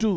2।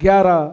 11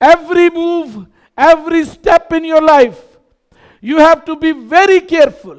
Every move, every step in your life, you have to be very careful.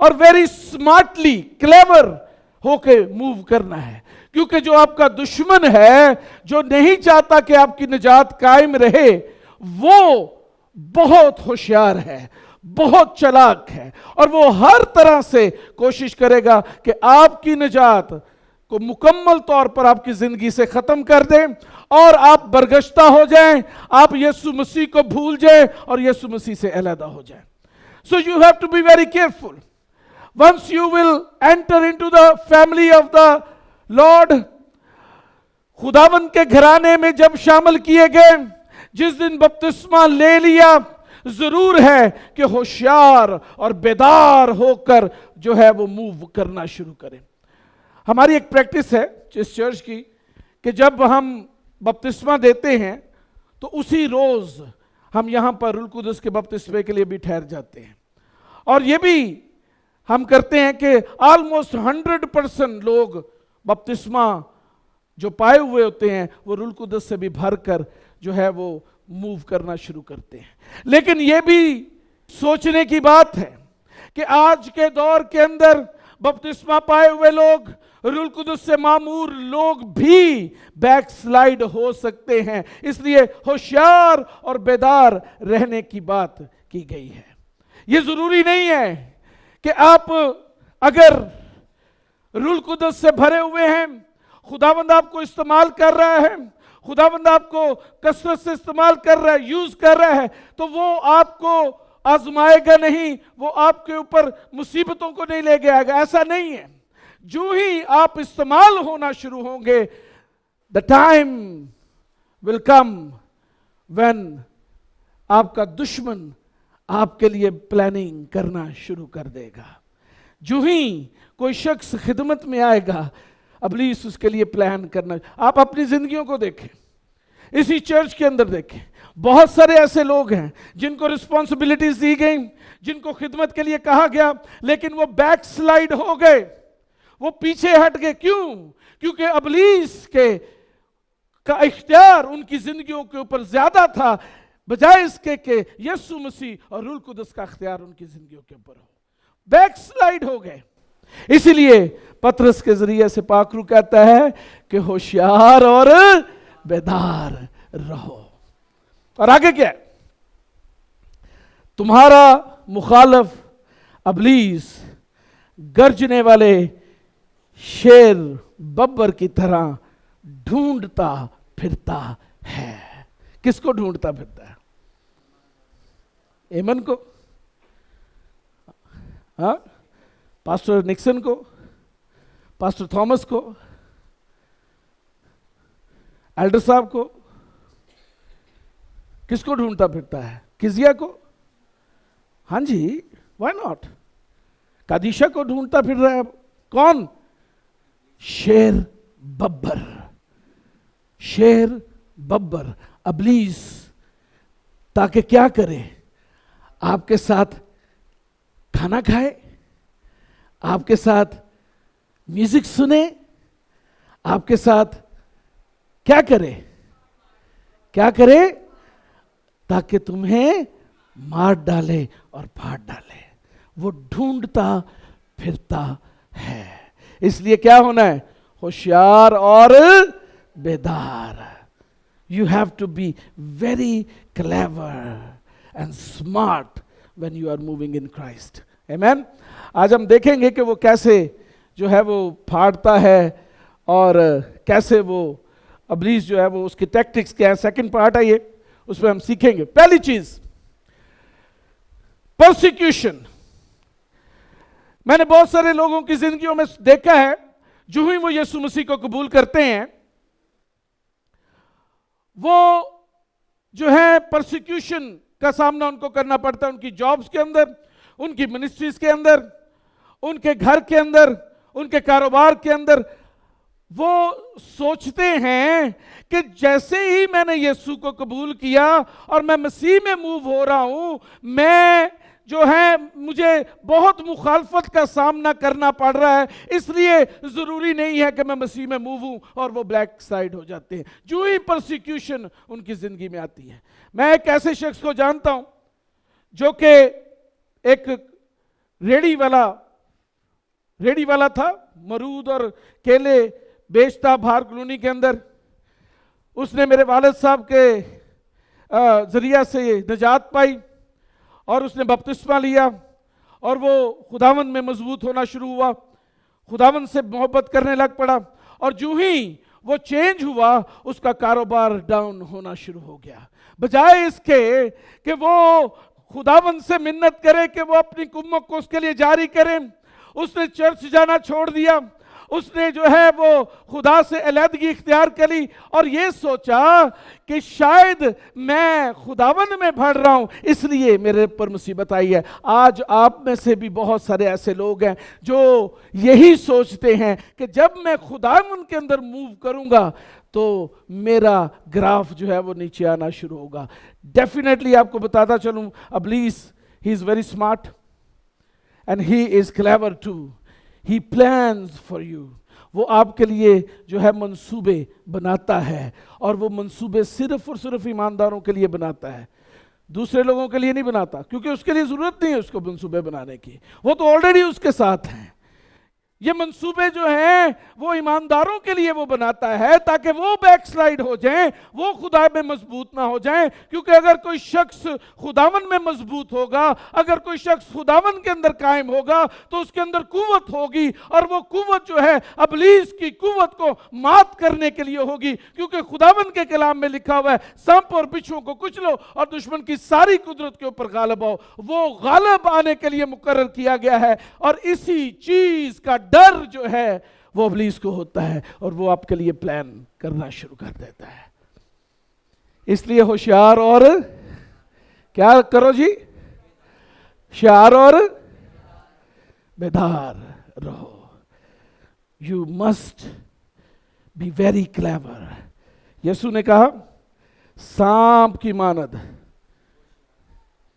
اور very smartly clever ہو کے move کرنا ہے، کیونکہ جو آپ کا دشمن ہے، جو نہیں چاہتا کہ آپ کی نجات قائم رہے، وہ بہت ہوشیار ہے، بہت چلاک ہے، اور وہ ہر طرح سے کوشش کرے گا کہ آپ کی نجات کو مکمل طور پر آپ کی زندگی سے ختم کر دیں اور آپ برگشتہ ہو جائیں، آپ یسوع مسیح کو بھول جائیں اور یسوع مسیح سے علیحدہ ہو جائیں. So you have to be very careful. Once you will enter into the family of the Lord, خداوند کے گھرانے میں جب شامل کیے گئے، جس دن بپتسمہ لے لیا، ضرور ہے کہ ہوشیار اور بیدار ہو کر جو ہے وہ موو کرنا شروع کریں. ہماری ایک پریکٹس ہے اس چرچ کی کہ جب ہم بپتسمہ دیتے ہیں تو اسی روز ہم یہاں پر روح القدس کے بپتسمے کے لیے بھی ٹھہر جاتے ہیں، اور یہ بھی ہم کرتے ہیں کہ آلموسٹ 100% لوگ بپتسمہ جو پائے ہوئے ہوتے ہیں وہ روح القدس سے بھی بھر کر جو ہے وہ موو کرنا شروع کرتے ہیں. لیکن یہ بھی سوچنے کی بات ہے کہ آج کے دور کے اندر بپتسمہ پائے ہوئے لوگ، روح القدس سے معمور لوگ بھی بیک سلائیڈ ہو سکتے ہیں، اس لیے ہوشیار اور بیدار رہنے کی بات کی گئی ہے. یہ ضروری نہیں ہے کہ آپ اگر روح القدس سے بھرے ہوئے ہیں، خداوند آپ کو استعمال کر رہا ہے، خداوند آپ کو کثرت سے استعمال کر رہا ہے، یوز کر رہا ہے، تو وہ آپ کو آزمائے گا نہیں، وہ آپ کے اوپر مصیبتوں کو نہیں لے کے آئے گا. ایسا نہیں ہے. جو ہی آپ استعمال ہونا شروع ہوں گے، the time will come when آپ کا دشمن آپ کے لیے پلاننگ کرنا شروع کر دے گا. جو ہی کوئی شخص خدمت میں آئے گا، ابلیس اس کے لیے پلان کرنا. آپ اپنی زندگیوں کو دیکھیں، اسی چرچ کے اندر دیکھیں، بہت سارے ایسے لوگ ہیں جن کو رسپانسبلٹیز دی گئیں، جن کو خدمت کے لیے کہا گیا، لیکن وہ بیک سلائیڈ ہو گئے، وہ پیچھے ہٹ گئے. کیوں؟ کیونکہ ابلیس کا اختیار ان کی زندگیوں کے اوپر زیادہ تھا، بجائے اس کے کہ یسوع مسیح اور روح القدس کا اختیار ان کی زندگیوں کے اوپر ہو. بیک سلائیڈ ہو گئے. اسی لیے پطرس کے ذریعے سے پاک روح کہتا ہے کہ ہوشیار اور بیدار رہو. اور آگے کیا ہے؟ تمہارا مخالف ابلیس گرجنے والے شیر ببر کی طرح ڈھونڈتا پھرتا ہے. کس کو ڈھونڈتا پھرتا ہے؟ ایمن کو؟ ہاں؟ پاسٹر نکسن کو؟ پاسٹر تھامس کو؟ ایلڈر صاحب کو؟ کس کو ڈھونڈتا پھرتا ہے؟ کزیا کو؟ ہاں جی، وائی ناٹ؟ قادیشہ کو ڈھونڈتا پھر رہا ہے. کون؟ شیر ببر. شیر ببر ابلیس، تاکہ کیا کرے؟ آپ کے ساتھ کھانا کھائے، آپ کے ساتھ میوزک سنے، آپ کے ساتھ کیا کرے؟ کیا کرے؟ تاکہ تمہیں مار ڈالے اور پھاڑ ڈالے. وہ ڈھونڈتا پھرتا ہے. اس لیے کیا ہونا ہے؟ ہوشیار اور بیدار. You have to be very clever and smart when you are moving in Christ. Amen. آج ہم دیکھیں گے کہ وہ کیسے جو ہے وہ پھاڑتا ہے اور کیسے وہ ابلیس جو ہے وہ اس کی ٹیکٹکس کیا ہے. سیکنڈ پارٹ ہے یہ، اس میں ہم سیکھیں گے. پہلی چیز، پرسیکیوشن. میں نے بہت سارے لوگوں کی زندگیوں میں دیکھا ہے، جو ہی وہ یسوع مسیح کو قبول کرتے ہیں، وہ جو ہے پرسیکیوشن کا سامنا ان کو کرنا پڑتا ہے. ان کی جابز کے اندر، ان کی منسٹریز کے اندر، ان کے گھر کے اندر، ان کے کاروبار کے اندر. وہ سوچتے ہیں کہ جیسے ہی میں نے یسوع کو قبول کیا اور میں مسیح میں موو ہو رہا ہوں، میں جو ہے مجھے بہت مخالفت کا سامنا کرنا پڑ رہا ہے، اس لیے ضروری نہیں ہے کہ میں مسیح میں موو ہوں. اور وہ بلیک سائیڈ ہو جاتے ہیں جو ہی پرسیکیوشن ان کی زندگی میں آتی ہے. میں ایک ایسے شخص کو جانتا ہوں جو کہ ایک ریڑھی والا ریڈی والا تھا, مرود اور کیلے بیچتا بہار کلونی کے اندر. اس نے میرے والد صاحب کے ذریعہ سے نجات پائی اور اس نے بپتسمہ لیا اور وہ خداوند میں مضبوط ہونا شروع ہوا, خداوند سے محبت کرنے لگ پڑا, اور جو ہی وہ چینج ہوا اس کا کاروبار ڈاؤن ہونا شروع ہو گیا. بجائے اس کے کہ وہ خداوند سے منت کرے کہ وہ اپنی کمک کو اس کے لیے جاری کرے, اس نے چرچ جانا چھوڑ دیا, اس نے جو ہے وہ خدا سے علیحدگی اختیار کری اور یہ سوچا کہ شاید میں خداوند میں بڑھ رہا ہوں اس لیے میرے پر مصیبت آئی ہے. آج آپ میں سے بھی بہت سارے ایسے لوگ ہیں جو یہی سوچتے ہیں کہ جب میں خداوند کے اندر موو کروں گا تو میرا گراف جو ہے وہ نیچے آنا شروع ہوگا. ڈیفینیٹلی آپ کو بتاتا چلوں, ابلیس he is very smart and he is clever too. He plans for you. وہ آپ کے لیے جو ہے منصوبے بناتا ہے, اور وہ منصوبے صرف اور صرف ایمانداروں کے لیے بناتا ہے, دوسرے لوگوں کے لیے نہیں بناتا, کیونکہ اس کے لیے ضرورت نہیں ہے اس کو منصوبے بنانے کی, وہ تو آلریڈی اس کے ساتھ ہیں. یہ منصوبے جو ہیں وہ ایمانداروں کے لیے وہ بناتا ہے تاکہ وہ بیک سلائیڈ ہو جائیں, وہ خدا میں مضبوط نہ ہو جائیں. کیونکہ اگر کوئی شخص خداوند میں مضبوط ہوگا, اگر کوئی شخص خداوند کے اندر قائم ہوگا تو اس کے اندر قوت ہوگی, اور وہ قوت جو ہے ابلیس کی قوت کو مات کرنے کے لیے ہوگی. کیونکہ خداوند کے کلام میں لکھا ہوا ہے سانپ اور بچھوؤں کو کچلو اور دشمن کی ساری قدرت کے اوپر غالب آؤ. وہ غالب آنے کے لیے مقرر کیا گیا ہے, اور اسی چیز کا ڈر جو ہے وہ ابلیس کو ہوتا ہے اور وہ آپ کے لیے پلان کرنا شروع کر دیتا ہے. اس لیے ہوشیار اور کیا کرو جی, ہوشیار اور بیدار رہو. You must be very clever. یسوع نے کہا سانپ کی مانند.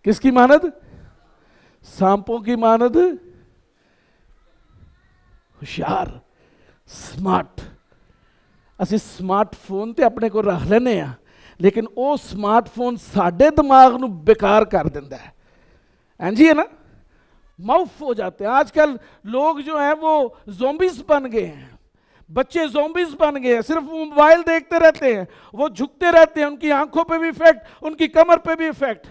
کس کی مانند؟ سانپوں کی مانند ہوشیار, سمارٹ. اسی سمارٹ فون تے اپنے کو رکھ لینے ہیں, لیکن او سمارٹ فون ساڈے دماغ نو بیکار کر دیندا ہے. ہاں جی ہے نا, معاف ہو جاتے ہیں. آج کل لوگ جو ہیں وہ زومبیز بن گئے ہیں, بچے زومبیز بن گئے ہیں, صرف موبائل دیکھتے رہتے ہیں, وہ جھکتے رہتے ہیں, ان کی آنکھوں پہ بھی افیکٹ, ان کی کمر پہ بھی افیکٹ,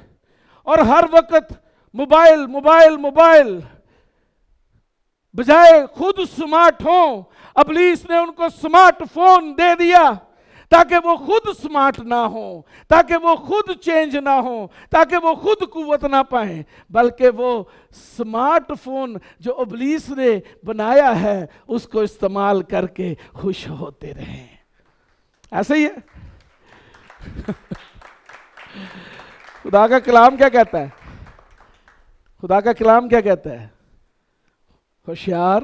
اور ہر وقت موبائل موبائل موبائل. بجائے خود سمارٹ ہوں, ابلیس نے ان کو سمارٹ فون دے دیا تاکہ وہ خود سمارٹ نہ ہوں, تاکہ وہ خود چینج نہ ہوں, تاکہ وہ خود قوت نہ پائیں, بلکہ وہ سمارٹ فون جو ابلیس نے بنایا ہے اس کو استعمال کر کے خوش ہوتے رہیں. ایسا ہی ہے. خدا کا کلام کیا کہتا ہے؟ خدا کا کلام کیا کہتا ہے؟ ہوشیار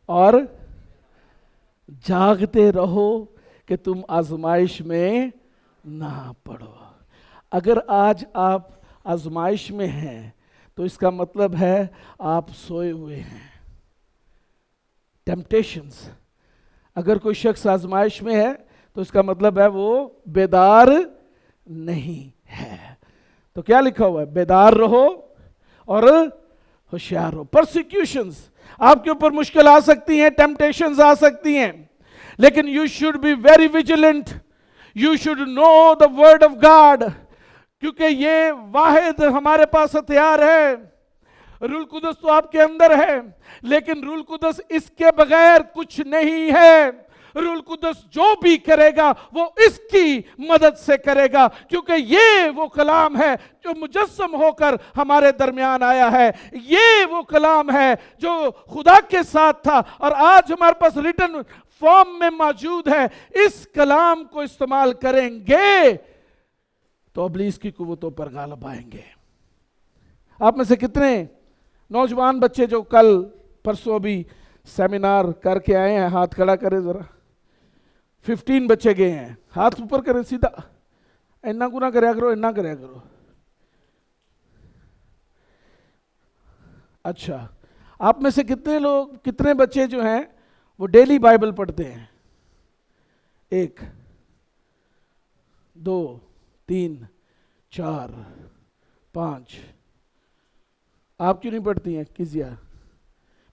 اور جاگتے رہو کہ تم آزمائش میں نہ پڑو. اگر آج آپ آزمائش میں ہیں تو اس کا مطلب ہے آپ سوئے ہوئے ہیں. ٹیمپٹیشنز. اگر کوئی شخص آزمائش میں ہے تو اس کا مطلب ہے وہ بیدار نہیں ہے. تو کیا لکھا ہوا ہے؟ بیدار رہو اور ہوشیار ہو. پرسیکیوشنز, آپ کے اوپر مشکل آ سکتی ہیں, ٹیمپٹیشنز آ سکتی ہیں, لیکن you should be very vigilant. You should know the word of God, کیونکہ یہ واحد ہمارے پاس ہتھیار ہے. روح القدس تو آپ کے اندر ہے, لیکن روح القدس اس کے بغیر کچھ نہیں ہے. روح القدس جو بھی کرے گا وہ اس کی مدد سے کرے گا, کیونکہ یہ وہ کلام ہے جو مجسم ہو کر ہمارے درمیان آیا ہے. یہ وہ کلام ہے جو خدا کے ساتھ تھا اور آج ہمارے پاس ریٹن فارم میں موجود ہے. اس کلام کو استعمال کریں گے تو ابلیس کی قوتوں پر غالب آئیں گے. آپ میں سے کتنے نوجوان بچے جو کل پرسوں ابھی سیمینار کر کے آئے ہیں, ہاتھ کھڑا کریں ذرا. 15 بچے گئے ہیں, ہاتھ اوپر کریں سیدھا. اینا کو نہ کریا کرو, اینا کریا کرو. اچھا, آپ میں سے کتنے بچے جو ہیں وہ ڈیلی بائبل پڑھتے ہیں؟ 1 2 3 4 5. آپ کیوں نہیں پڑھتی ہیں کزیا؟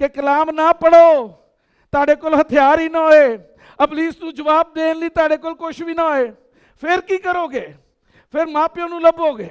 ਕਿ ਕਲਾਮ ਨਾ ਪੜੋ, ਤੁਹਾਡੇ ਕੋਲ ਹਥਿਆਰ ਹੀ ਨਾ ਹੋਏ, ਇਬਲੀਸ ਨੂੰ ਜਵਾਬ ਦੇਣ ਲਈ ਤੁਹਾਡੇ ਕੋਲ ਕੁਝ ਵੀ ਨਾ ਹੋਏ। ਫਿਰ ਕੀ ਕਰੋਗੇ? ਫਿਰ ਮਾਪਿਆਂ ਨੂੰ ਲੱਭੋਗੇ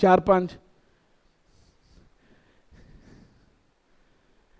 4-5,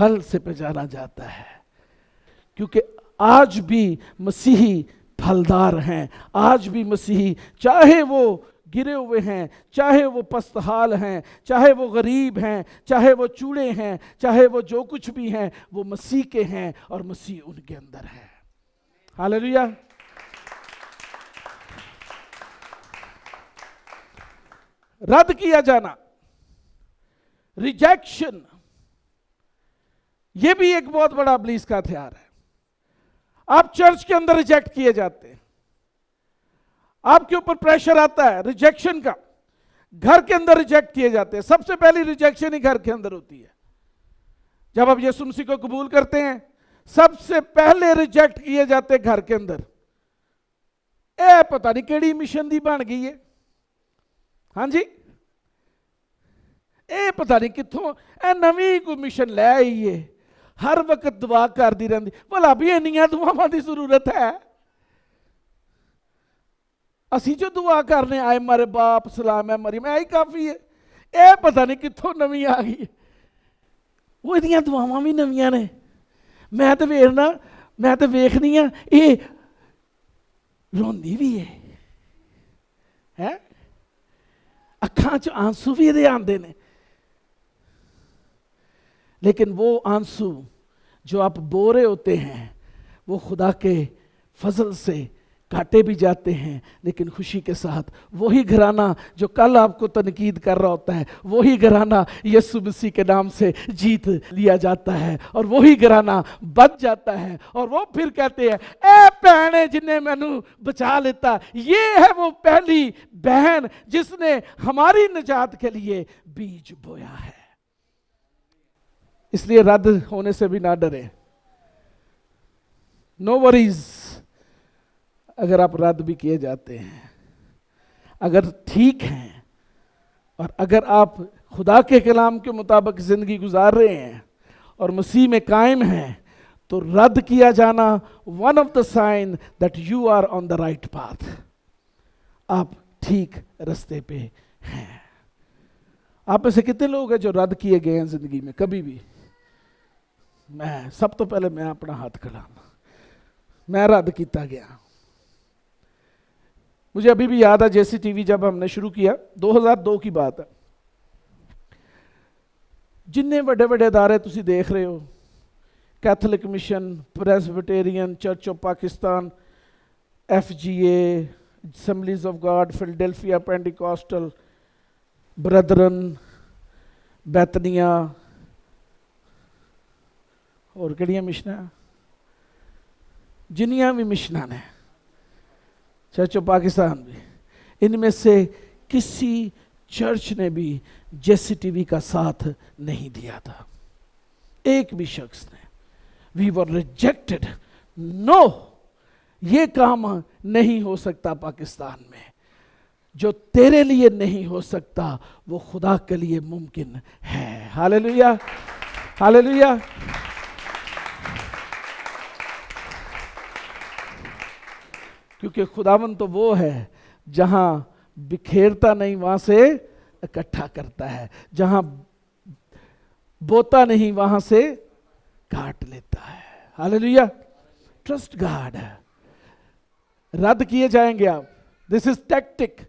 پھل سے پہچانا جاتا ہے، کیونکہ آج بھی مسیحی پھلدار ہیں، آج بھی مسیحی، چاہے وہ گرے ہوئے ہیں، چاہے وہ پست حال ہیں، چاہے وہ غریب ہیں، چاہے وہ چوڑے ہیں، چاہے وہ جو کچھ بھی ہیں، وہ مسیح کے ہیں اور مسیح ان کے اندر ہے۔ ہاللیلویہ۔ رد کیا جانا، ریجیکشن، یہ بھی ایک بہت بڑا ابلیس کا ہتھیار ہے۔ آپ چرچ کے اندر ریجیکٹ کیے جاتے ہیں، آپ کے اوپر پریشر آتا ہے ریجیکشن کا، گھر کے اندر ریجیکٹ کیے جاتے ہیں۔ سب سے پہلی ریجیکشن ہی گھر کے اندر ہوتی ہے۔ جب آپ یسوع مسیح کو قبول کرتے ہیں، سب سے پہلے ریجیکٹ کیے جاتے ہیں گھر کے اندر۔ اے پتہ نہیں کیڑی مشن دی بن گئی ہے، ہاں جی، اے پتہ نہیں کتھوں اے نویں کوئی مشن لے آئی ہے، ہر وقت دعا کر دی رہندی، بھلا بھی انیاں دعاواں دی ضرورت ہے؟ اسی جو دعا کرنے آئے مارے باپ سلام ہے مریم، آئی کافی ہے؟ اے پتہ نہیں کتھوں نویں آ گئی، وہ ادیاں دعاواں بھی نویاں نے۔ میں تے ویکھنی ہاں اے روندی بھی ہے، اکھاں چ آنسو بھی دے آندے نے، لیکن وہ آنسو جو آپ بو رہے ہوتے ہیں وہ خدا کے فضل سے کاٹے بھی جاتے ہیں، لیکن خوشی کے ساتھ وہی گھرانہ جو کل آپ کو تنقید کر رہا ہوتا ہے، وہی گھرانہ یسوع مسیح کے نام سے جیت لیا جاتا ہے، اور وہی گھرانہ بچ جاتا ہے، اور وہ پھر کہتے ہیں اے بہن جن نے مینوں بچا لیتا، یہ ہے وہ پہلی بہن جس نے ہماری نجات کے لیے بیج بویا ہے۔ اس لیے رد ہونے سے بھی نہ ڈریں، نو وریز۔ اگر آپ رد بھی کیے جاتے ہیں، اگر ٹھیک ہیں، اور اگر آپ خدا کے کلام کے مطابق زندگی گزار رہے ہیں اور مسیح میں قائم ہیں، تو رد کیا جانا one of the sign that you are on the right path، آپ ٹھیک رستے پہ ہیں۔ آپ میں سے کتنے لوگ ہیں جو رد کیے گئے ہیں زندگی میں کبھی بھی؟ میں سب تو پہلے میں اپنا ہاتھ کھڑاؤں، میں رد کیتا گیا۔ مجھے ابھی بھی یاد ہے جیسی ٹی وی جب ہم نے شروع کیا، 2002 کی بات ہے، جننے بڑے بڑے ادارے تسی دیکھ رہے ہو، Catholic mission, Presbyterian church of Pakistan, FGA، assemblies of God, Philadelphia Pentecostal, brethren, Bethania, اور کہڑیاں مشناں، جنیاں بھی مشناں نے، چرچ آف پاکستان بھی، ان میں سے کسی چرچ نے بھی جیسی ٹی وی کا ساتھ نہیں دیا تھا، ایک بھی شخص نے۔ وی ور ریجیکٹڈ، نو، یہ کام نہیں ہو سکتا پاکستان میں، جو تیرے لیے نہیں ہو سکتا وہ خدا کے لیے ممکن ہے۔ ہاللیلویہ، ہاللیلویہ۔ کیونکہ خداوند تو وہ ہے جہاں بکھیرتا نہیں وہاں سے اکٹھا کرتا ہے، جہاں بوتا نہیں وہاں سے کاٹ لیتا ہے۔ ہاللیلویہ، ٹرسٹ گاڈ۔ رد کیے جائیں گے آپ، دس از ٹیکٹک،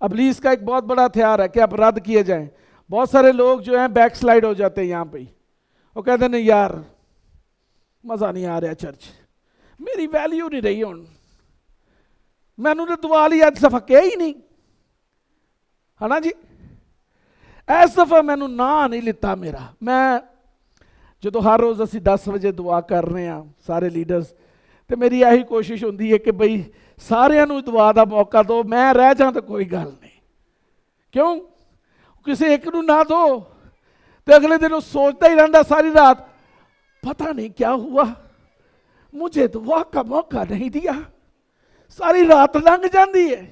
ابلیس کا ایک بہت بڑا ہتھیار ہے کہ آپ رد کیے جائیں۔ بہت سارے لوگ جو ہیں بیک سلائیڈ ہو جاتے ہیں یہاں پہ، وہ کہتے ہیں نہیں یار مزہ نہیں آ رہا چرچ، میری ویلیو نہیں رہی ہوں، میں نے دعا لی اج دفعہ کیا ہی نہیں ہے نا جی، اس دفعہ میں نا نہیں لیتا میرا۔ میں جو ہر روز اسی 10 بجے دعا کر رہے ہیں سارے لیڈرز، تو میری یہی کوشش ہوتی ہے کہ بھئی سارے نو دعا دا موقع دو، میں رہ جاؤں تو کوئی گل نہیں۔ کیوں؟ کسی ایک نو نہ دو تو اگلے دن وہ سوچتا ہی رہتا ساری رات، پتہ نہیں کیا ہوا، مجھے دعا کا موقع نہیں دیا، ساری رات لنگ جاندی ہے،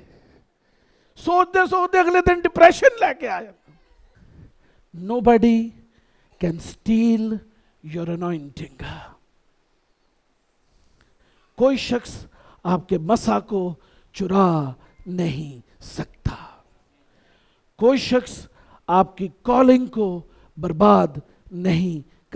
سوچتے سوچتے اگلے دن ڈپریشن لے کے آیا۔ Nobody can steal your anointing۔ کوئی شخص آپ کے مسا کو چرا نہیں سکتا، کوئی شخص آپ کی کالنگ کو برباد نہیں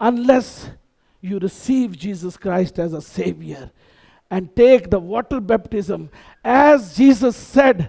unless you receive Jesus Christ as a Savior and take the water baptism as Jesus said।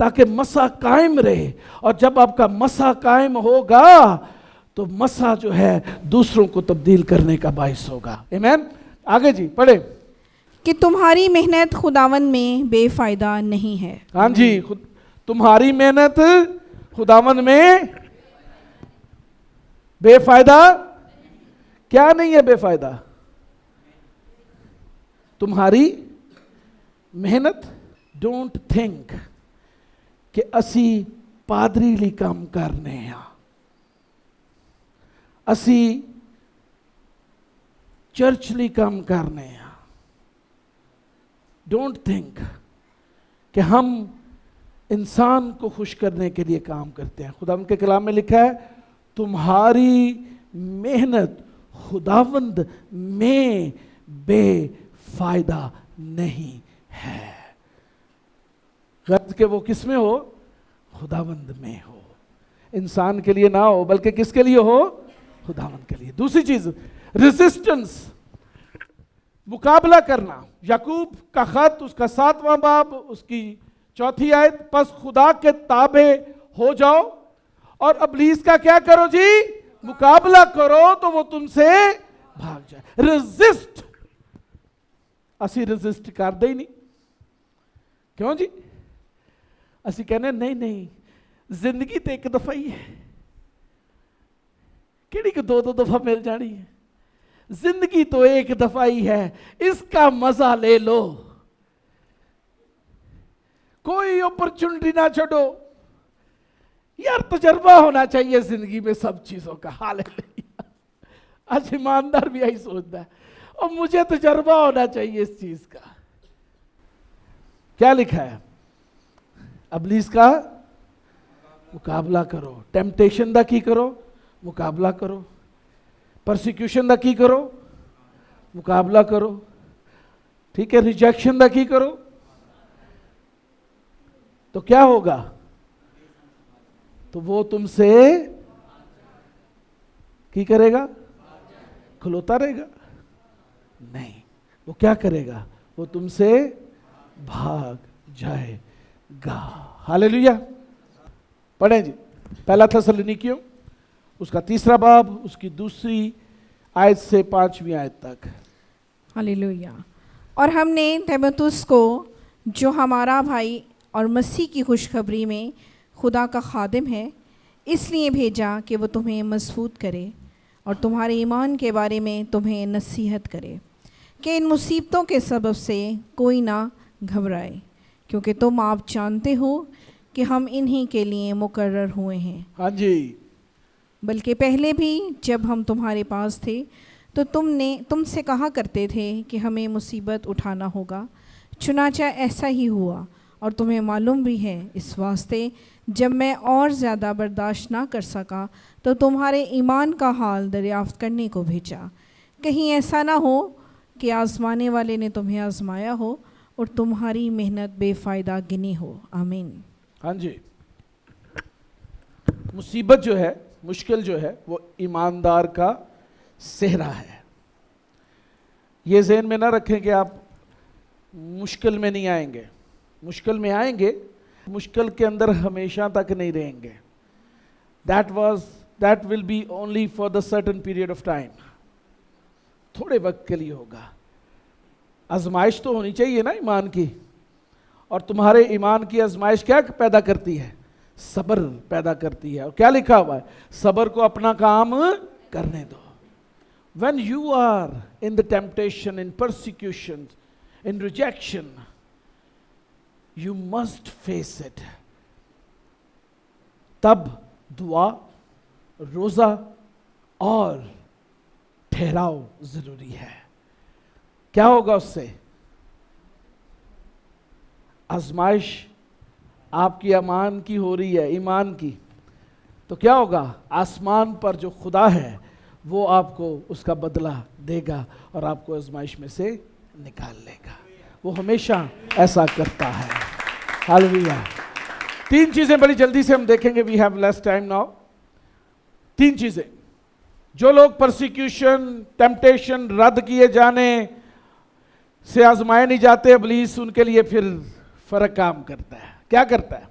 تاکہ مسا قائم رہے. اور جب آپ کا مسا قائم ہوگا تو مسا جو ہے دوسروں کو تبدیل کرنے کا باعث ہوگا. آمین. آگے جی پڑھیں. کہ تمہاری محنت خداوند میں بے فائدہ نہیں ہے. ہاں جی, تمہاری محنت خداوند میں بے فائدہ کیا نہیں ہے؟ بے فائدہ تمہاری محنت. ڈونٹ تھنک کہ اسی پادری لی کام کرنے ہیں, اسی چرچ لی کام کرنے ہیں. ڈونٹ تھنک کہ ہم انسان کو خوش کرنے کے لیے کام کرتے ہیں. خدا ان کے کلام میں لکھا ہے تمہاری محنت خداوند میں بے فائدہ نہیں ہے. غرض کہ وہ کس میں ہو؟ خداوند میں ہو. انسان کے لیے نہ ہو بلکہ کس کے لیے ہو؟ خداوند کے لیے. دوسری چیز ریزسٹنس, مقابلہ کرنا. یعقوب کا خط اس کا 7واں باب اس کی 4 آیت, پس خدا کے تابع ہو جاؤ اور ابلیس کا کیا کرو جی؟ مقابلہ کرو تو وہ تم سے بھاگ جائے. ریزسٹ. اسی ریزسٹ کر دے ہی نہیں. کیوں جی؟ اسی کہنے نہیں زندگی تو ایک دفعہ ہی ہے, کیڑی کہ 2 دفعہ مل جانی ہے. زندگی تو ایک دفعہ ہی ہے, اس کا مزہ لے لو, کوئی اپرچونٹی نہ چھوڑو. یار تجربہ ہونا چاہیے زندگی میں سب چیزوں کا. ہاللیلویا. آج ایماندار بھی یہی سوچتا ہے, اور مجھے تجربہ ہونا چاہیے اس چیز کا. کیا لکھا ہے؟ ابلیس کا مقابلہ کرو. ٹیمپٹیشن دا کی کرو, مقابلہ کرو. پرسیکیوشن دا کی کرو, مقابلہ کرو. ٹھیک ہے, ریجیکشن دا کی کرو. تو کیا ہوگا؟ تو وہ تم سے کی کرے گا؟ کھلوتا رہے گا؟ نہیں, وہ کیا کرے گا؟ وہ تم سے بھاگ جائے گا. ہاللیلویا. پڑھیں جی پہلا تھسلونیکیوں اس کا 3 باب اس کی 2 آیت سے 5 آیت تک. ہاللیلویا. اور ہم نے تیموتھوس کو جو ہمارا بھائی اور مسیح کی خوشخبری میں خدا کا خادم ہے اس لیے بھیجا کہ وہ تمہیں مضبوط کرے اور تمہارے ایمان کے بارے میں تمہیں نصیحت کرے کہ ان مصیبتوں کے سبب سے کوئی نہ گھبرائے, کیونکہ تم آپ جانتے ہو کہ ہم انہی کے لیے مقرر ہوئے ہیں. ہاں جی. بلکہ پہلے بھی جب ہم تمہارے پاس تھے تو تم سے کہا کرتے تھے کہ ہمیں مصیبت اٹھانا ہوگا, چنانچہ ایسا ہی ہوا. اور تمہیں معلوم بھی ہے, اس واسطے جب میں اور زیادہ برداشت نہ کر سکا تو تمہارے ایمان کا حال دریافت کرنے کو بھیجا, کہیں ایسا نہ ہو کہ آزمانے والے نے تمہیں آزمایا ہو اور تمہاری محنت بے فائدہ گنی ہو. آمین. ہاں جی. مصیبت جو ہے, مشکل جو ہے, وہ ایماندار کا صحرا ہے. یہ ذہن میں نہ رکھیں کہ آپ مشکل میں نہیں آئیں گے. مشکل میں آئیں گے, مشکل کے اندر ہمیشہ تک نہیں رہیں گے. that will be only for the certain period of time. تھوڑے وقت کے لیے ہوگا. آزمائش تو ہونی چاہیے نا ایمان کی, اور تمہارے ایمان کی آزمائش کیا پیدا کرتی ہے؟ صبر پیدا کرتی ہے. اور کیا لکھا ہوا ہے؟ صبر کو اپنا کام کرنے دو. When you are in the temptation, in persecution, in rejection, you must face it. تب دعا, روزہ اور ٹھہراؤ ضروری ہے. کیا ہوگا اس سے؟ آزمائش آپ کی ایمان کی ہو رہی ہے, ایمان کی, تو کیا ہوگا؟ آسمان پر جو خدا ہے وہ آپ کو اس کا بدلہ دے گا اور آپ کو آزمائش میں سے نکال لے گا. وہ ہمیشہ ایسا کرتا ہے. ہاللیلویا. 3 چیزیں بڑی جلدی سے ہم دیکھیں گے. We have less time now. 3 چیزیں. جو لوگ پرسیکیوشن, ٹیمپٹیشن, رد کیے جانے سے آزمائے نہیں جاتے, ابلیس ان کے لیے پھر فرق کام کرتا ہے. کیا کرتا ہے؟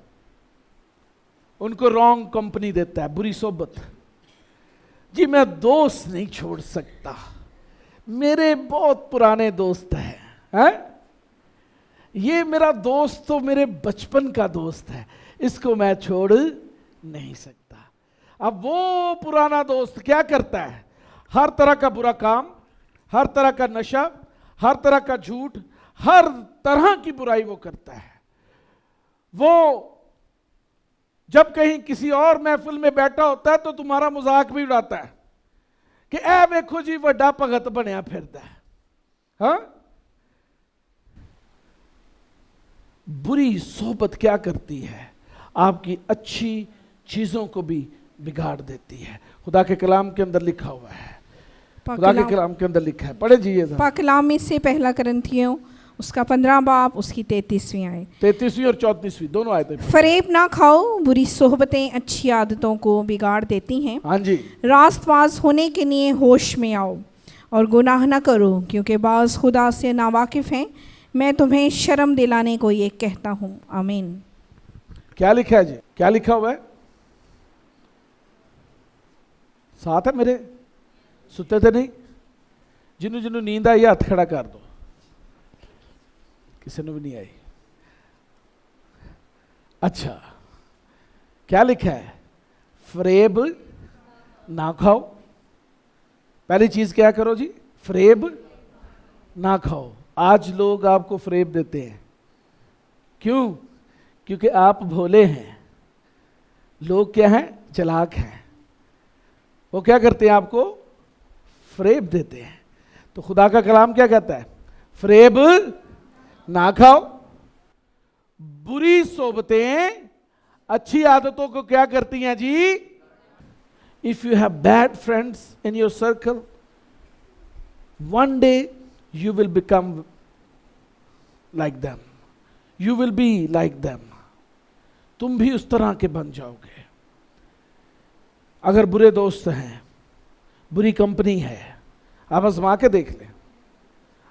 ان کو رانگ کمپنی دیتا ہے, بری صحبت. جی میں دوست نہیں چھوڑ سکتا, میرے بہت پرانے دوست ہیں, یہ میرا دوست تو میرے بچپن کا دوست ہے, اس کو میں چھوڑ نہیں سکتا. اب وہ پرانا دوست کیا کرتا ہے؟ ہر طرح کا برا کام, ہر طرح کا نشہ, ہر طرح کا جھوٹ, ہر طرح کی برائی وہ کرتا ہے. وہ جب کہیں کسی اور محفل میں بیٹھا ہوتا ہے تو تمہارا مذاق بھی اڑاتا ہے کہ اے ویکھو جی وڈا بھگت بنیا پھردا ہے. ہاں, بری صحبت کیا کرتی ہے؟ آپ کی اچھی چیزوں کو بھی بگاڑ دیتی ہے. خدا کے کلام کے اندر لکھا ہوا ہے, خدا کے کلام کے اندر لکھا ہے, پڑھے جی یہ پاک کلام میں سے پہلا کرنتھیوں اس کا 15 باب اس کی 33ویں آیت, 33ویں اور 34ویں دونوں آیتیں. فریب نہ کھاؤ, بری صحبتیں اچھی عادتوں کو بگاڑ دیتی ہیں. ہاں جی, راست باز ہونے کے لیے ہوش میں آؤ اور گناہ نہ کرو, کیونکہ بعض خدا سے ناواقف ہیں. میں تمہیں شرم دلانے کو یہ کہتا ہوں. آمین. کیا لکھا ہے جی؟ کیا لکھا ہوا ہے؟ ساتھ ہے میرے؟ ستے تھے نہیں؟ جنہوں جنہوں نیند آئی ہاتھ کھڑا کر دو. کسی نے بھی نہیں آئی. اچھا, کیا لکھا ہے؟ فریب نہ کھاؤ. پہلی چیز کیا کرو جی؟ فریب نہ کھاؤ. آج لوگ آپ کو فریب دیتے ہیں. کیوں؟ کیونکہ آپ بھولے ہیں. لوگ کیا ہیں؟ چلاک ہیں. وہ کیا کرتے ہیں؟ آپ کو فریب دیتے ہیں. تو خدا کا کلام کیا کہتا ہے؟ فریب نہ کھاؤ. بری صحبتیں اچھی عادتوں کو کیا کرتی ہیں جی؟ If you have bad friends in your circle, one day you will become like them. You will be like them. تم بھی اس طرح کے بن جاؤ گے. اگر برے دوست ہیں, بری کمپنی ہے, آپ آزما کے دیکھ لیں,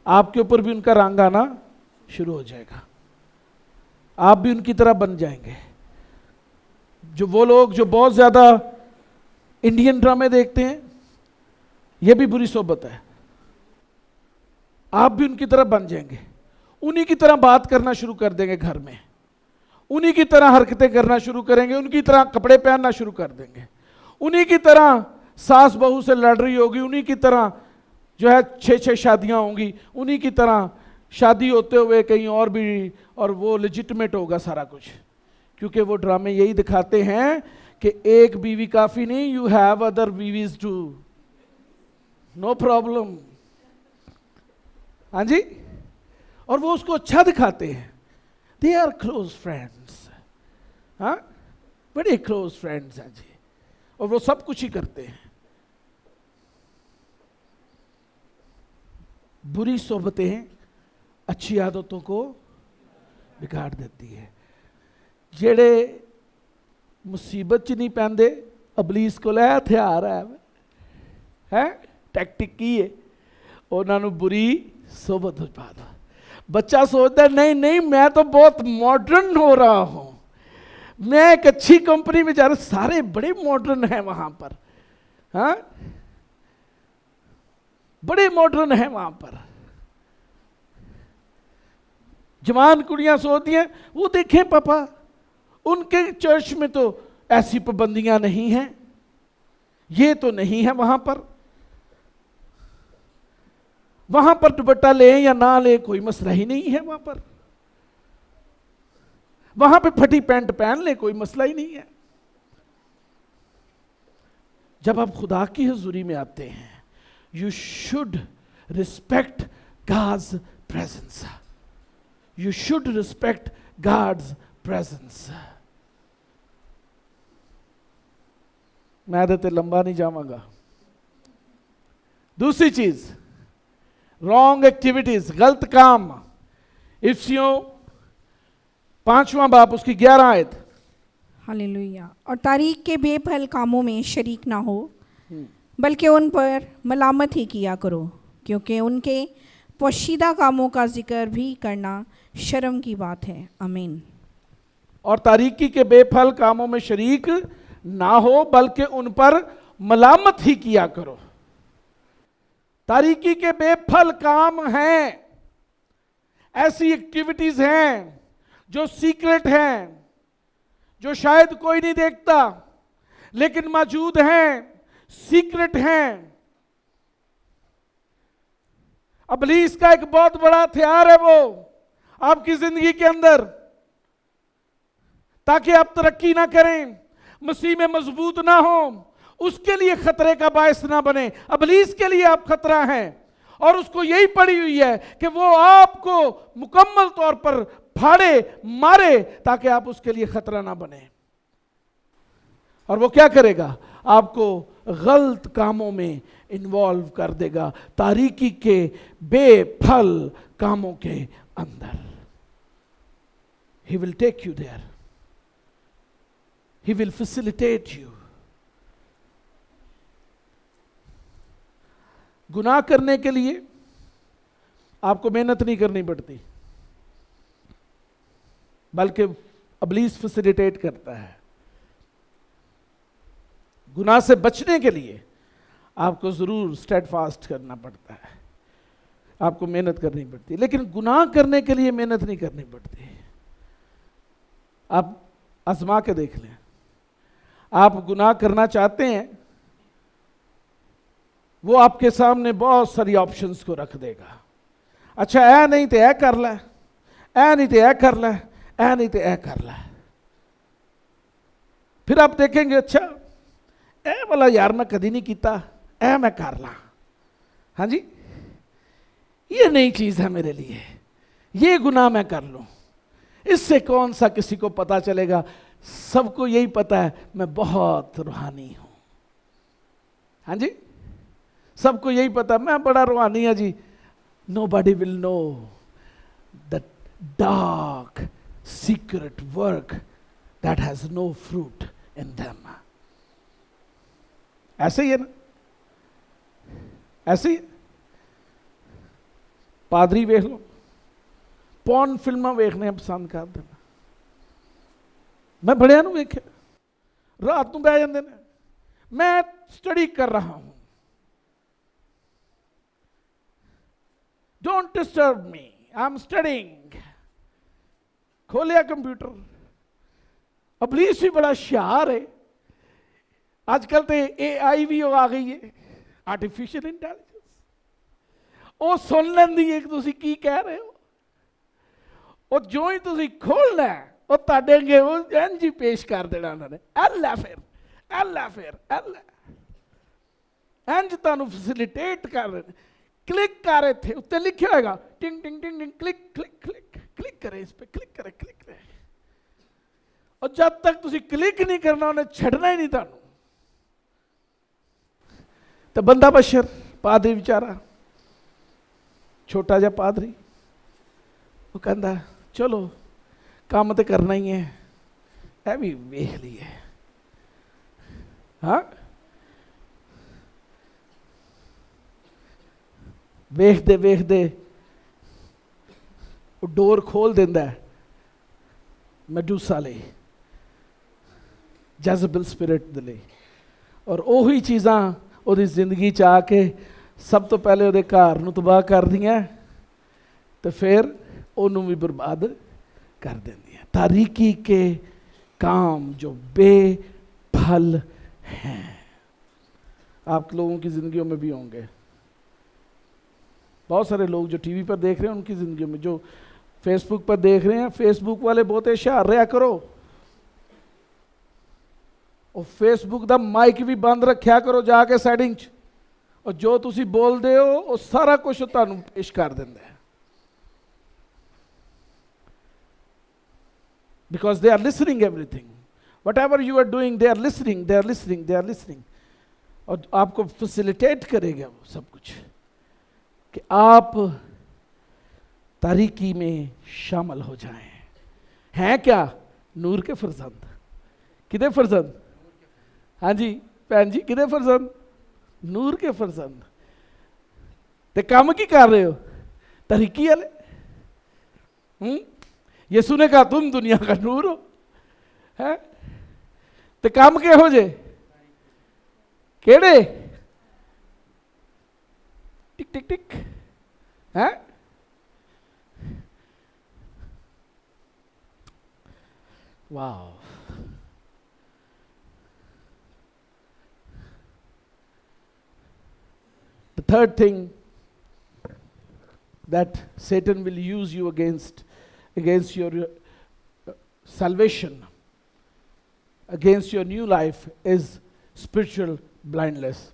آپ کے اوپر بھی ان کا رنگ آنا شروع ہو جائے گا. آپ بھی ان کی طرح بن جائیں گے. جو وہ لوگ جو بہت زیادہ انڈین ڈرامے دیکھتے ہیں, یہ بھی بری صحبت ہے. آپ بھی ان کی طرح بن جائیں گے. انہی کی طرح بات کرنا شروع کر دیں گے گھر میں, انہی کی طرح حرکتیں کرنا شروع کریں گے, ان کی طرح کپڑے پہننا شروع کر دیں گے, انہی کی طرح ساس بہو سے لڑ رہی ہوگی, انہی کی طرح جو ہے 6 شادیاں ہوں گی, انہی کی طرح شادی ہوتے ہوئے کہیں اور بھی, اور وہ لیجٹمیٹ ہوگا سارا کچھ. کیونکہ وہ ڈرامے یہی دکھاتے ہیں کہ ایک بیوی کافی نہیں, یو ہیو ادر بیویز ٹو, نو پرابلم. ہاں جی, اور وہ اس کو اچھا دکھاتے ہیں. دے آر کلوز فرینڈس, ہاں بڑے کلوز فرینڈس ہیں جی, اور وہ سب کچھ ہی کرتے ہیں. بری صحبتیں اچھی عادتوں کو بگاڑ دیتی ہے. جڑے مصیبت چ نہیں پیندے, ابلیس کو لے ہتھیار ہے, ٹیکٹک کی ہے, انہوں نے بری صحبت پا دو. بچہ سوچتا ہے نہیں نہیں میں تو بہت ماڈرن ہو رہا ہوں, میں ایک اچھی کمپنی میں جا رہا, سارے بڑے ماڈرن ہیں وہاں پر, ہاں بڑے ماڈرن ہیں وہاں پر. جوان کڑیاں سوچتی ہیں وہ دیکھیں پاپا ان کے چرچ میں تو ایسی پابندیاں نہیں ہیں, یہ تو نہیں ہے وہاں پر, وہاں پر دوپٹہ لیں یا نہ لیں کوئی مسئلہ ہی نہیں ہے وہاں پر, وہاں پہ پھٹی پینٹ پہن لیں کوئی مسئلہ ہی نہیں ہے. جب آپ خدا کی حضوری میں آتے ہیں, you should respect God's presence. You should respect God's presence. میں دیتے لمبا نہیں جاواں گا. دوسری چیز, رانگ ایکٹیویٹیز, غلط کام. افسیوں 5واں باب اس کی 11 آیت. ہلیلویا. اور تاریخ کے بے پھل کاموں میں شریک نہ ہو, بلکہ ان پر ملامت ہی کیا کرو, کیونکہ ان کے پوشیدہ کاموں کا ذکر بھی کرنا شرم کی بات ہے. آمین. اور تاریکی کے بے پھل کاموں میں شریک نہ ہو بلکہ ان پر ملامت ہی کیا کرو. تاریکی کے بے پھل کام ہیں، ایسی ایکٹیویٹیز ہیں جو سیکرٹ ہیں، جو شاید کوئی نہیں دیکھتا لیکن موجود ہیں، سیکرٹ ہیں. ابلیس کا ایک بہت بڑا ہتھیار ہے وہ آپ کی زندگی کے اندر، تاکہ آپ ترقی نہ کریں، مسیح میں مضبوط نہ ہوں، اس کے لیے خطرے کا باعث نہ بنے. ابلیس کے لیے آپ خطرہ ہیں، اور اس کو یہی پڑی ہوئی ہے کہ وہ آپ کو مکمل طور پر پھاڑے، مارے، تاکہ آپ اس کے لیے خطرہ نہ بنے. اور وہ کیا کرے گا؟ آپ کو غلط کاموں میں انوالو کر دے گا، تاریکی کے بے پھل کاموں کے اندر. He will take you there. He will facilitate you. گناہ کرنے کے لیے آپ کو محنت نہیں کرنی پڑتی، بلکہ ابلیس فیسیلیٹیٹ کرتا ہے. گناہ سے بچنے کے لیے آپ کو ضرور اسٹیڈ فاسٹ کرنا پڑتا ہے، آپ کو محنت کرنی پڑتی ہے، لیکن گناہ کرنے کے لیے محنت نہیں کرنی پڑتی. آپ آزما کے دیکھ لیں، آپ گناہ کرنا چاہتے ہیں، وہ آپ کے سامنے بہت ساری آپشنز کو رکھ دے گا. اچھا اے نہیں تو اے کر لے، اے نہیں تو اے کر لے، اے نہیں تو اے کر لے. پھر آپ دیکھیں گے اچھا اے والا یار میں کدی نہیں کیتا، اے میں کر لاں. ہاں جی، یہ نئی چیز ہے میرے لیے، یہ گناہ میں کر لوں. اس سے کون سا کسی کو پتا چلے گا؟ سب کو یہی پتا ہے میں بہت روحانی ہوں. ہاں جی، سب کو یہی پتا میں بڑا روحانی ہوں جی. Nobody will know the dark secret work that has no fruit in them. ایسے ہی ہے نا، ایسے ہی پادری ویکھ لو، پورن فلماں ویکھنے پسند کرتے ہیں. میں بڑیاں نوں ویکھیا رات نوں بہ جاندے نے، میں سٹڈی کر رہا ہوں. Don't disturb me, I'm studying. کھولیا کمپیوٹر. ابلیس بھی بڑا شیار ہے. آج کل تو اے آئی بھی آ گئی ہے، آرٹیفیشل انٹیلیجنس. وہ سن لیندی ہے کہ تسی کی کہہ رہے ہو، اور جو ہی تسی کھولنا ہے وہ تاڈے اگے وہ انج ہی پیش کر دینا انہوں نے. اللہ پھر اللہ انج تانوں فیسیلیٹیٹ کر رہے ہیں. کلک کر رہے تھے، اتنے لکھا ہوئے گا ٹنگ ٹنگ ٹنگ ٹنگ، کلک کلک کلک، کلک کریں اس پہ، کلک کریں کلک کریں. اور جب تک تسی کلک نہیں کرنا انہیں چھڑنا ہی نہیں تانوں. تو بندہ بشر پادری بیچارہ چھوٹا جا پادری، وہ کہندا چلو کام تو کرنا ہی ہے، اے بھی ویکھ لیے. ہاں ویکھدے ویکھدے وہ ڈور کھول دیندا ہے میڈوسا لئی، جذبل سپرٹ دے لئی. اور اوہی چیزاں وہ زندگی چ آ کے سب تو پہلے وہ گھر نوں تباہ کر دیاں، تو پھر انہوں بھی برباد کر دیندیاں. تاریکی کے کام جو بے پھل ہیں آپ لوگوں کی زندگیوں میں بھی ہوں گے. بہت سارے لوگ جو ٹی وی پر دیکھ رہے ہیں ان کی زندگیوں میں، جو فیس بک پر دیکھ رہے ہیں، فیس بک والے بہت ہوشیار رہا کرو، اور فیس بک دا مائک بھی بند رکھیا کرو جا کے سیٹنگ چ، اور جو تسی بول دے ہو وہ سارا کچھ تانوں پیش کر دیندا ہے. Because they are listening everything. Whatever you are doing, they are listening, they are listening, they are listening. اور آپ کو فیسیلیٹیٹ کرے گا وہ سب کچھ کہ آپ تاریکی میں شامل ہو جائیں. ہیں کیا؟ نور کے فرزند. کدے فرزند؟ ہاں جی بہن جی، کدے فرزند؟ نور کے فرزند. تے کام کی کر رہے ہو؟ تاریکی والے. یسوع نے کہا تم دنیا کا نور ہو. ਹੈ ਤੇ ਕੰਮ ਕਿਹੋ ਜੇ ਕਿਹੜੇ ਟਿਕ ਟਿਕ ਟਿਕ ਹੈ wow The third thing that Satan will use you against your salvation, against your new life, is spiritual blindness.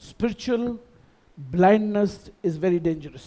Spiritual blindness is very dangerous.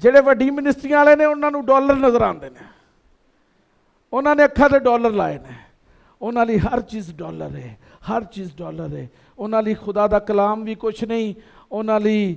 ਜਿਹੜੇ ਵੱਡੀ ਮਿਨਿਸਟਰੀਆਂ ਵਾਲੇ ਨੇ ਉਹਨਾਂ ਨੂੰ ਡਾਲਰ ਨਜ਼ਰ ਆਉਂਦੇ ਨੇ, ਉਹਨਾਂ ਨੇ ਅੱਖਾਂ ਤੇ ਡਾਲਰ ਲਾਏ ਨੇ, ਉਹਨਾਂ ਲਈ ਹਰ ਚੀਜ਼ ਡਾਲਰ ਹੈ, ਹਰ ਚੀਜ਼ ਡਾਲਰ ਹੈ. ਉਹਨਾਂ ਲਈ ਖੁਦਾ ਦਾ ਕਲਾਮ ਵੀ ਕੁਛ ਨਹੀਂ, ਉਹਨਾਂ ਲਈ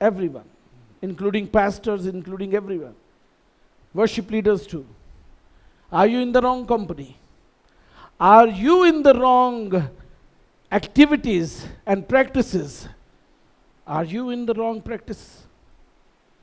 everyone, including pastors, including everyone, worship leaders too. Are you in the wrong company? Are you in the wrong activities and practices? Are you in the wrong practice?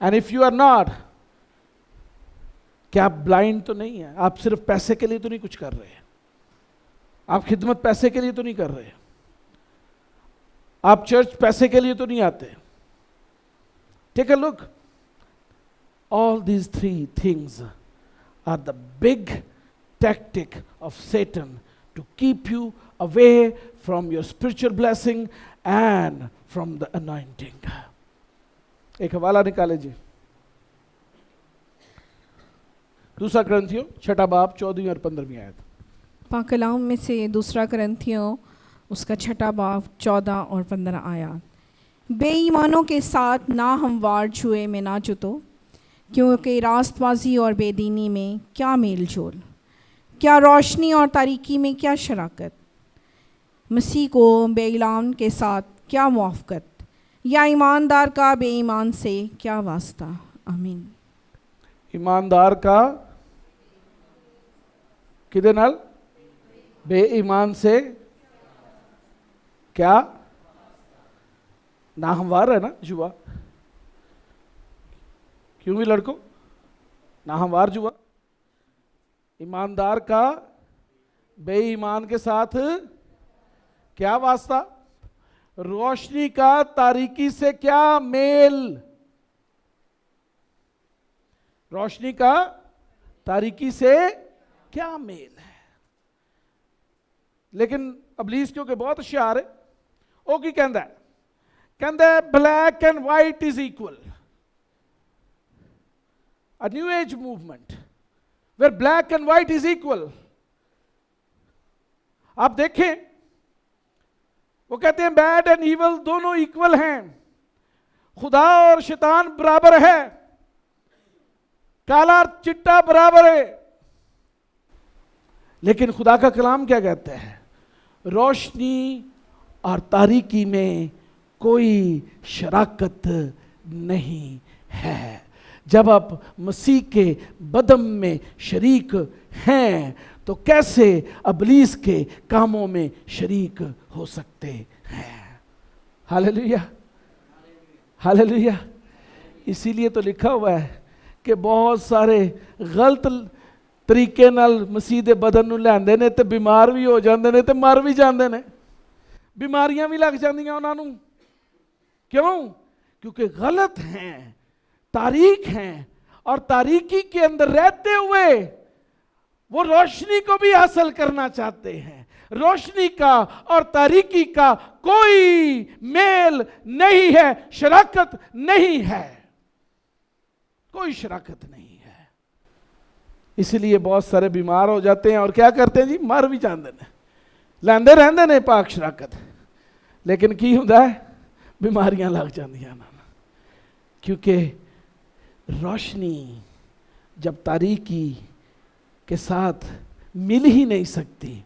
And if you are not, کہ آپ blind تو نہیں ہیں, آپ صرف پیسے کے لیے تو نہیں کچھ کر رہے ہیں, آپ خدمت پیسے کے لیے تو نہیں کر رہے, آپ چرچ پیسے کے لیے تو نہیں آتے. ٹیک اے لک, all these three things are the big tactic of Satan to keep you away from your spiritual blessing and from the anointing. ایک حوالہ نکالے جی, 2 کرنتھیوں 6 باب 14 اور 15 آیت. پاک کلام میں سے 2 کرنتھیوں اس کا 6 باب 14 اور 15 آیات. بے ایمانوں کے ساتھ نہ ہموار جوئے میں نہ جتو, کیونکہ راست بازی اور بے دینی میں کیا میل جول, کیا روشنی اور تاریکی میں کیا شراکت, مسیح کو بے ایمان کے ساتھ کیا موافقت, یا ایماندار کا بے ایمان سے کیا واسطہ. آمین. ایماندار کا کدے نال, بے ایمان سے کیا, ناہموار ہے نا جوا, کیوں بھی لڑکوں ناہموار جوا. ایماندار کا بے ایمان کے ساتھ کیا واسطہ, روشنی کا تاریکی سے کیا میل, روشنی کا تاریکی سے کیا میل ہے. لیکن ابلیس کیونکہ بہت ہوشیار ہے, وہ کی کہندا ہے, کہندا ہے black and white is equal. A new age movement where black and white is equal. آپ دیکھیں وہ کہتے ہیں بیڈ اینڈ ایول دونوں ایکول ہیں, خدا اور شیطان برابر ہے, کالا اور چٹا برابر ہے. لیکن خدا کا کلام کیا کہتا ہے, روشنی اور تاریکی میں کوئی شراکت نہیں ہے. جب آپ مسیح کے بدن میں شریک ہیں تو کیسے ابلیس کے کاموں میں شریک ہو سکتے ہیں. ہاللیلویا, ہاللیلویا. اسی لیے تو لکھا ہوا ہے کہ بہت سارے غلط طریقے نال مسیح دے بدن نوں لیاندے نے تے بیمار بھی ہو جاندے نے تے مر بھی جاندے نے, بیماریاں بھی لگ جاندیاں انہاں نوں. کیوں؟ کیونکہ غلط ہیں, تاریک ہیں, اور تاریکی کے اندر رہتے ہوئے وہ روشنی کو بھی حاصل کرنا چاہتے ہیں. روشنی کا اور تاریکی کا کوئی میل نہیں ہے, شراکت نہیں ہے, کوئی شراکت نہیں ہے. اس لیے بہت سارے بیمار ہو جاتے ہیں اور کیا کرتے ہیں جی, مر بھی جاندے نے, لیندے رہندے نے پاک شراکت, لیکن کی ہوندا ہے, بیماریاں لگ جاندیاں. کیونکہ روشنی جب تاریکی کے ساتھ مل ہی نہیں سکتی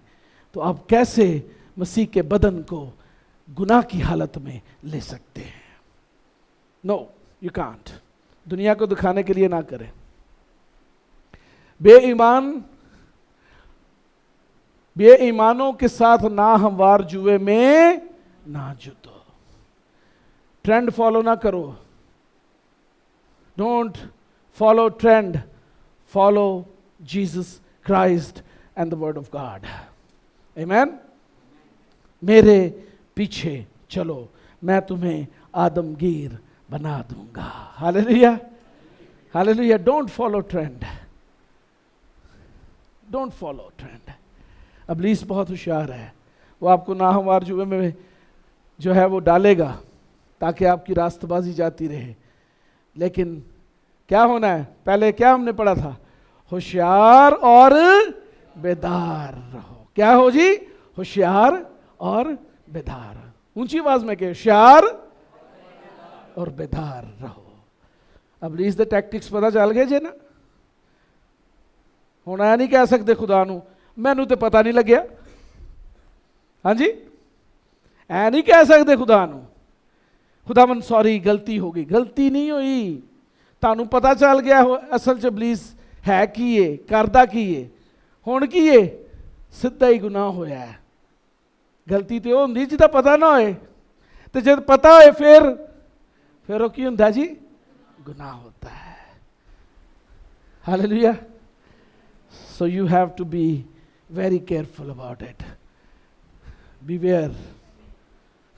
تو آپ کیسے مسیح کے بدن کو گناہ کی حالت میں لے سکتے ہیں. نو یو کانٹ. دنیا کو دکھانے کے لیے نہ کریں. بے ایمانوں کے ساتھ نہ ہموار جوئے میں نہ جتو. ٹرینڈ فالو نہ کرو. Don't follow trend, follow Jesus Christ and the word of God. Amen. میرے پیچھے چلو, میں تمہیں آدمگیر بنا دوں گا. ہاللیلویا, ہاللیلویا. Don't follow trend. Don't follow trend. ابلیس بہت ہوشیار ہے, وہ آپ کو ناہموار جوئے میں جو ہے وہ ڈالے گا تاکہ آپ کی راست بازی جاتی رہے. لیکن کیا ہونا ہے, پہلے کیا ہم نے پڑھا تھا, ہوشیار اور بیدار رہو. کیا ہو جی, ہوشیار اور بیدار. اونچی آواز میں کہ ہوشیار اور بیدار رہو. ابلیس دے ٹیکٹکس پتہ چل گئے جی نا. ہن اے نہیں کہہ سکتے خدا نو مینوں تے پتہ نہیں لگیا. ہاں جی, اے نہیں کہہ سکتے خدا نو خداوند سوری غلطی ہو گئی. غلطی نہیں ہوئی, تانوں پتہ چل گیا اصل چ ابلیس ہے کی ہے, کردا کی ہے. ہن کی ہے, سیدھا ہی گناہ ہویا ہے. غلطی تے وہ ہوندی جدا پتہ نہ ہوئے, تے جد پتہ ہوئے پھر وہ کی ہوندا جی, گناہ ہوتا ہے. ہاللیلویا. So you have to be very careful about it. Beware.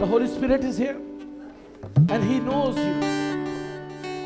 The Holy Spirit is here and He knows you.